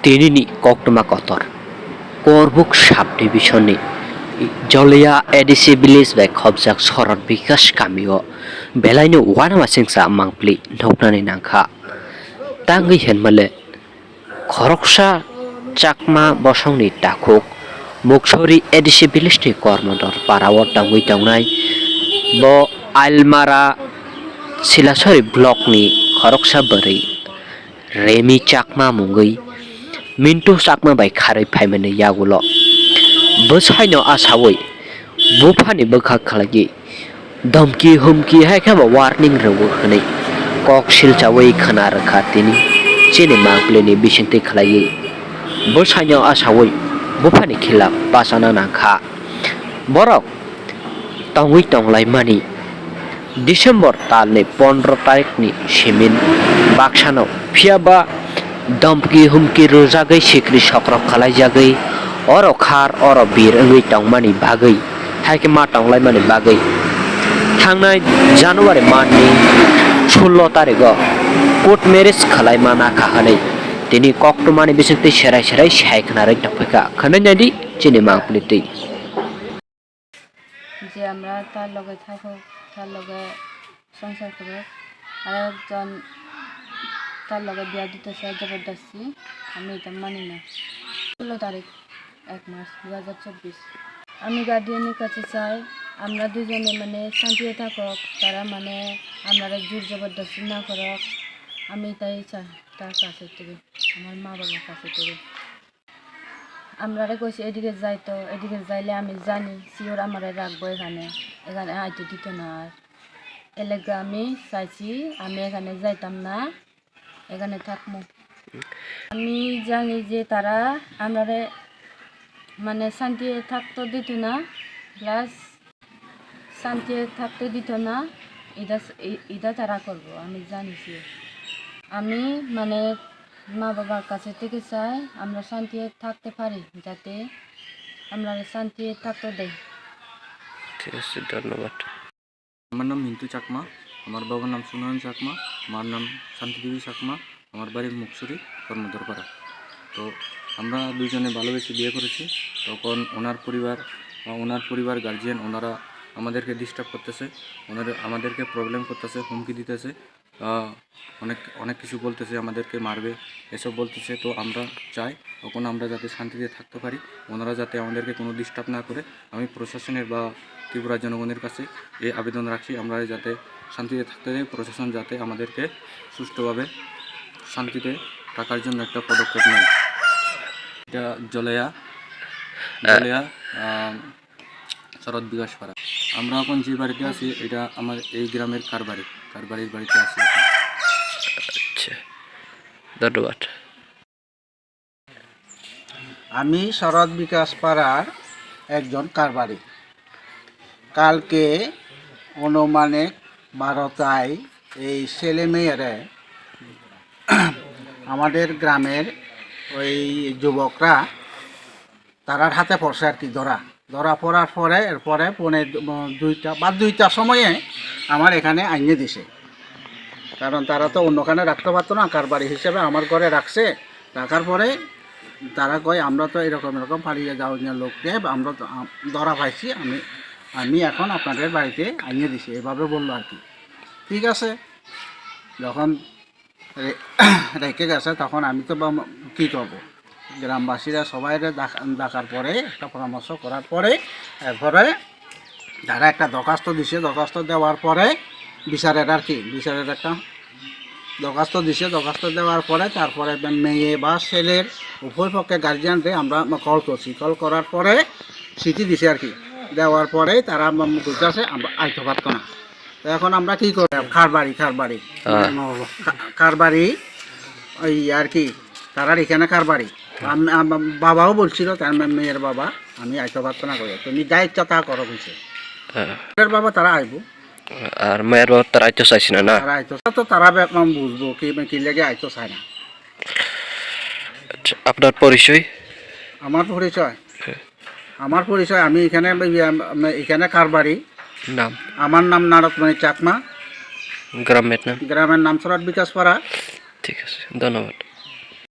tinini koktoma kotor korbuk sub divisioni jolya edisi village by khobjak sorot bikas kamio belaino wanama singsa mangpli noknani nangkha tangi henmale khoroksa chakma bosongni takuk muksori edisi village ni kormodor parawat tangui tangnai bo almara silasori block ni khoroksa bari remi chakma mungui mintu chakma by kharai phaimani yagulo bwsaino asawui bufani bwkha khalagi dhamki humki haikha warning rewu hwnai kok silchawui khana rakha tini chini mangpleni bisingti khlai bwsaino asawui bufani khilap pasana nangkha borok tangui tonglaimani December talni 15 tarikni simin baksano phiaba dhamki humki rojagui sikri sokrok khalaijagai oro khar oro bir wngui tongmani bagui haike ma tonglaimani bagui thangnai January monthni 16 tariko court marriage khalaimana khahanai tini koktomani bisingti serai serai saikhnarei tongphaika khanainadi chini mangpliti যে আমরা তার লগে থাকো তার লগে সংসার করে আর একজন তার লগে বিয়া দিতেছে জবরদস্তি আমি এটা মানি না 16 তারিখ 1 মাস 2024 আমি গার্ডিয়ানের কাছে চাই আমরা দুজনে মানে শান্তিতে থাকক তারা মানে আমরা জোর জবরদস্তি না করক আমি তাই চাই তার কাছে থেকে আমার মা বাবার কাছে থেকে আমরা কইছি এদিকে যাইতো এদিকে যাইলে আমি জানি সিওর আমারে রাখবো এখানে এখানে আইতে দিত না আর এলাকা আমি চাইছি আমি এখানে যাইতাম না এখানে থাকবো আমি জানি যে তারা আমারে মানে শান্তি থাকতে দিত না প্লাস শান্তি থাকতে দিত না এটা তারা করবো আমি জানিছি আমি মানে মা বাবার কাছে থেকে চাই আমরা শান্তি থাকতে পারি যাতে আমরা শান্তি থাকতে দেয় ঠিক আছে ধন্যবাদ আমার নাম মিন্টু চাকমা আমার বাবার নাম সুনয়ন চাকমা আমার নাম শান্তিদেবী চাকমা আমার বাড়ি মুকসুরি কর্মদরপাড়া তো আমরা দুজনে ভালোবেসে বিয়ে করেছি তখন ওনার পরিবার গার্জিয়ান ওনারা আমাদেরকে ডিস্টার্ব করতেছে ওনারা আমাদেরকে প্রবলেম করতেছে হুমকি দিতেছে অনেক কিছু বলতেছে আমাদেরকে মারবে এসব বলতেছে তো আমরা চাই তখন আমরা যাতে শান্তিতে থাকতে পারি ওনারা যাতে আমাদেরকে কোনো ডিস্টার্ব না করে আমি প্রশাসনের বা ত্রিপুরা জনগণের কাছে এই আবেদন রাখি আমরা যাতে শান্তিতে থাকতে দেয় প্রশাসন যাতে আমাদেরকে সুষ্ঠুভাবে শান্তিতে থাকার জন্য একটা পদক্ষেপ নেয় এটা জলেয়া শরৎ বিকাশ পাড়া আমরা এখন যে বাড়িতে আছি এটা আমার এই গ্রামের কারবাড়ির বাড়িতে আছি আচ্ছা ধন্যবাদ আমি শরৎ বিকাশ পাড়ার একজন কারবারি কালকে অনুমানে 12টায় এই ছেলে মেয়েরা আমাদের গ্রামের ওই যুবকরা তারার হাতে পড়ছে আর কি ধরা পড়ার পরে এরপরে পৌনে 2টার সময়ে আমার এখানে আনিয়ে দিছে কারণ তারা তো অন্যখানে রাখতে পারতো না কারবারি হিসেবে আমার ঘরে রাখছে রাখার পরে তারা কয় আমরা তো এরকম পালিয়ে যাওয়া লোককে আমরা তো ধরা পাইছি আমি এখন আপনাদের বাড়িতে আনিয়ে দিছি এভাবে বললো আর কি ঠিক আছে যখন রেখে গেছে তখন আমি তো কী করবো গ্রামবাসীরা সবাই ডাকার পরে একটা পরামর্শ করার পরে এরপরে যারা একটা দরখাস্ত দিছে দরখাস্ত দেওয়ার পরে বিচারের একটা দরখাস্ত দিছে দরখাস্ত দেওয়ার পরে তারপরে মেয়ে বা ছেলের উভয় পক্ষে গার্জিয়ানরে আমরা কল করছি কল করার পরে চিঠি দিছে আর কি দেওয়ার পরে তারা বুঝতেছে আমরা আইতে পারতো না এখন আমরা কী করি কারবারি ওই আর কি তারা এখানে কারবারি বাবাও বলছিল তার মেয়ের বাবা আমি আইতে পারতো না করে তুমি যা ইচ্ছা তা করো বুঝছে বাবা তারা আইব আর মেয়ের বাবা তারা আইতে চাইছে না তারা আইতো তো তারা বুঝবো কি লেগে আইতো চায় না আচ্ছা আপনার পরিচয় আমার পরিচয় আমি এখানে কারবারি নাম আমার নাম নারদমণি চাকমা গ্রামের নাম গ্রামের নাম শরৎ বিকাশ পাড়া ঠিক আছে ধন্যবাদ